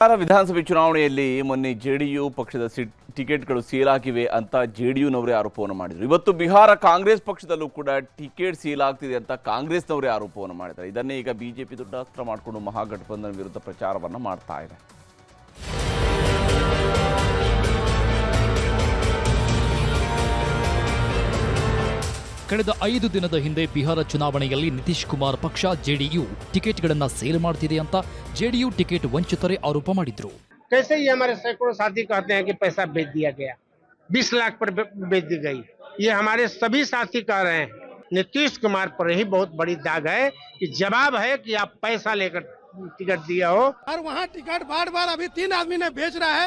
ವಿಧಾನಸಭೆ ಚುನಾವಣೆಯಲ್ಲಿ ಮೊನ್ನೆ ಜೆಡಿಯು ಪಕ್ಷದ ಟಿಕೆಟ್ಗಳು ಸೇಲ್ ಆಗಿವೆ ಅಂತ ಜೆಡಿಯುನವರೇ ಆರೋಪವನ್ನು ಮಾಡಿದರು. ಇವತ್ತು ಬಿಹಾರ ಕಾಂಗ್ರೆಸ್ ಪಕ್ಷದಲ್ಲೂ ಕೂಡ ಟಿಕೆಟ್ ಸೇಲ್ ಆಗ್ತಿದೆ ಅಂತ ಕಾಂಗ್ರೆಸ್ನವರೇ ಆರೋಪವನ್ನು ಮಾಡಿದ್ದಾರೆ. ಇದನ್ನೇ ಈಗ ಬಿಜೆಪಿ ದೊಡ್ಡ ಅಸ್ತ್ರ ಮಾಡಿಕೊಂಡು ಮಹಾಗಠಬಂಧನ್ ವಿರುದ್ಧ ಪ್ರಚಾರವನ್ನು ಮಾಡ್ತಾ ಇದೆ. ಕಳೆದ 5 ದಿನದ ಹಿಂದೆ ಬಿಹಾರ ಚುನಾವಣೆಯಲ್ಲಿ ನಿತೀಶ್ ಕುಮಾರ್ ಪಕ್ಷ ಜೆಡಿಯು ಟಿಕೆಟ್ಗಳನ್ನು ಸೇಲ್ ಮಾಡ್ತಿದೆ ಅಂತ ಜೆಡಿಯು ಟಿಕೆಟ್ ವಂಚಿತರೇ ಆರೋಪ ಮಾಡಿದ್ರು. कैसे ये हमारे सैकड़ों साथी कहते हैं कि पैसा बेच दिया गया, 20 लाख पर बेच दी गई. ये हमारे सभी साथी कह रहे हैं. नीतीश कुमार पर ही बहुत बड़ी दाग है कि जवाब है कि आप पैसा लेकर टिकट दिया हो. और वहाँ टिकट बार अभी 3 आदमी ने बेच रहा है.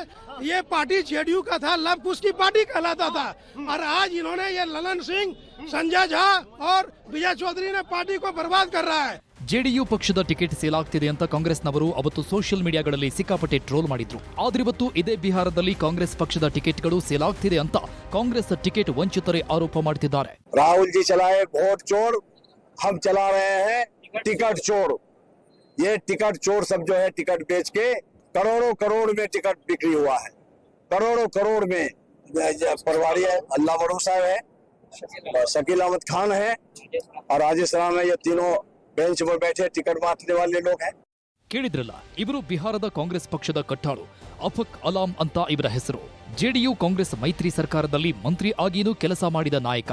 ये पार्टी जेडीयू का था, लव कुश की पार्टी कहलाता था, और आज इन्होंने ये ललन सिंह, संजय झा और विजय चौधरी ने पार्टी को बर्बाद कर रहा है. ಜೆಡಿಯು ಪಕ್ಷದ ಟಿಕೆಟ್ ಸೇಲ್ ಆಗ್ತಿದೆ ಅಂತ ಕಾಂಗ್ರೆಸ್ನವರು ಅವತ್ತು ಸೋಷಿಯಲ್ ಮೀಡಿಯಾಗಳಲ್ಲಿ ಸಿಕ್ಕಾಪಟ್ಟೆ ಟ್ರೋಲ್ ಮಾಡಿದ್ರು. ಆದ್ರಿವತ್ತು ಇದೇ ಬಿಹಾರದಲ್ಲಿ ಕಾಂಗ್ರೆಸ್ ಪಕ್ಷದ ಟಿಕೆಟ್ಗಳು ಸೇಲ್ ಆಗ್ತಿದೆ ಅಂತ ಕಾಂಗ್ರೆಸ್ ಟಿಕೆಟ್ ವಂಚಿತರೇ ಆರೋಪ ಮಾಡ್ತಿದ್ದಾರೆ. ರಾಹುಲ್ ಜಿ ಚಲಾಯೆ ವೋಟ್ ಚೋರ್, हम चला रहे हैं टिकट चोर. ये टिकट चोर सब जो है टिकट बेच के करोड़ों करोड़ में टिकट बिक्री हुआ है. करोड़ों करोड़ में परवारी है, अल्लाह भरोसा है, शकील अहमद खान है और राजेश राम है. ये तीनों बेंच पर बैठे टिकट बांटने वाले लोग हैं. ಕೇಳಿದ್ರಲ್ಲ, ಇವರು ಬಿಹಾರದ ಕಾಂಗ್ರೆಸ್ ಪಕ್ಷದ ಕಟ್ಟಾಳು ಅಫಕ್ ಅಲಾಂ ಅಂತ ಇವರ ಹೆಸರು. ಜೆಡಿಯು ಕಾಂಗ್ರೆಸ್ ಮೈತ್ರಿ ಸರ್ಕಾರದಲ್ಲಿ ಮಂತ್ರಿ ಆಗಿಯೂ ಕೆಲಸ ಮಾಡಿದ ನಾಯಕ,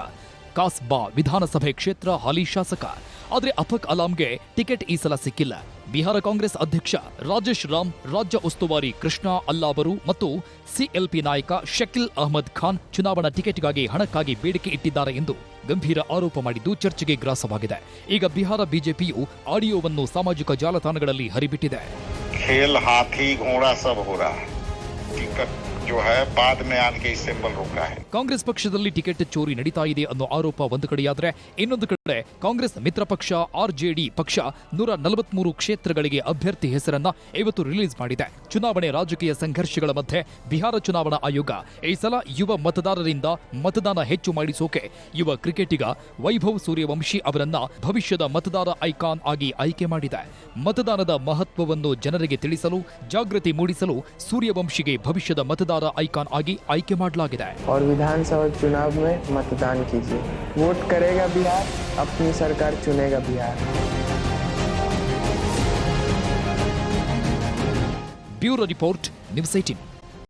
ಕಾಸ್ಬಾ ವಿಧಾನಸಭೆ ಕ್ಷೇತ್ರ ಹಾಲಿ ಶಾಸಕ. ಆದ್ರೆ ಅಫಕ್ ಅಲಾಂಗೆ ಟಿಕೆಟ್ ಈ ಸಲ ಸಿಕ್ಕಿಲ್ಲ. ಬಿಹಾರ ಕಾಂಗ್ರೆಸ್ ಅಧ್ಯಕ್ಷ ರಾಜೇಶ್ ರಾಮ್, ರಾಜ್ಯ ಉಸ್ತುವಾರಿ ಕೃಷ್ಣ ಅಲ್ಲಾವರು ಮತ್ತು ಸಿಎಲ್ಪಿ ನಾಯಕ ಶಕೀಲ್ ಅಹಮದ್ ಖಾನ್ ಚುನಾವಣಾ ಟಿಕೆಟ್ಗಾಗಿ ಹಣಕ್ಕಾಗಿ ಬೇಡಿಕೆ ಇಟ್ಟಿದ್ದಾರೆ ಎಂದು ಗಂಭೀರ ಆರೋಪ ಮಾಡಿದ್ದು ಚರ್ಚೆಗೆ ಗ್ರಾಸವಾಗಿದೆ. ಈಗ ಬಿಹಾರ ಬಿಜೆಪಿಯು ಆಡಿಯೋವನ್ನು ಸಾಮಾಜಿಕ ಜಾಲತಾಣಗಳಲ್ಲಿ ಹರಿಬಿಟ್ಟಿದೆ. खेल हाथी घोड़ा सब हो रहा है, टिकट जो है बाद में आके सिंबल रोका है. ಕಾಂಗ್ರೆಸ್ ಪಕ್ಷದಲ್ಲಿ ಟಿಕೆಟ್ ಚೋರಿ ನಡೀತಾ ಇದೆ ಅನ್ನೋ ಆರೋಪ ಒಂದು ಕಡೆಯಾದ್ರೆ, ಇನ್ನೊಂದು ಕಡೆ ಕಾಂಗ್ರೆಸ್ ಮಿತ್ರ ಪಕ್ಷ ಆರ್ಜೆಡಿ ಪಕ್ಷ 143 ಕ್ಷೇತ್ರಗಳಿಗೆ ಅಭ್ಯರ್ಥಿ ಹೆಸರನ್ನ ಇವತ್ತು ರಿಲೀಸ್ ಮಾಡಿದೆ. ಚುನಾವಣೆ ರಾಜಕೀಯ ಸಂಘರ್ಷಗಳ ಮಧ್ಯೆ ಬಿಹಾರ ಚುನಾವಣಾ ಆಯೋಗ ಈ ಸಲ ಯುವ ಮತದಾರರಿಂದ ಮತದಾನ ಹೆಚ್ಚು ಮಾಡಿಸೋಕೆ ಯುವ ಕ್ರಿಕೆಟಿಗ ವೈಭವ್ ಸೂರ್ಯವಂಶಿ ಅವರನ್ನ ಭವಿಷ್ಯದ ಮತದಾರ ಐಕಾನ್ ಆಗಿ ಆಯ್ಕೆ ಮಾಡಿದೆ. ಮತದಾನದ ಮಹತ್ವವನ್ನು ಜನರಿಗೆ ತಿಳಿಸಲು, ಜಾಗೃತಿ ಮೂಡಿಸಲು ಸೂರ್ಯವಂಶಿಗೆ ಭವಿಷ್ಯದ ಮತದಾರ ಐಕಾನ್ ಆಗಿ ಆಯ್ಕೆ ಮಾಡಲಾಗಿದೆ. और विधानसभा चुनाव में मतदान कीजिए. वोट करेगा बिहार, अपनी सरकार चुनेगा बिहार. Bureau report, news 18.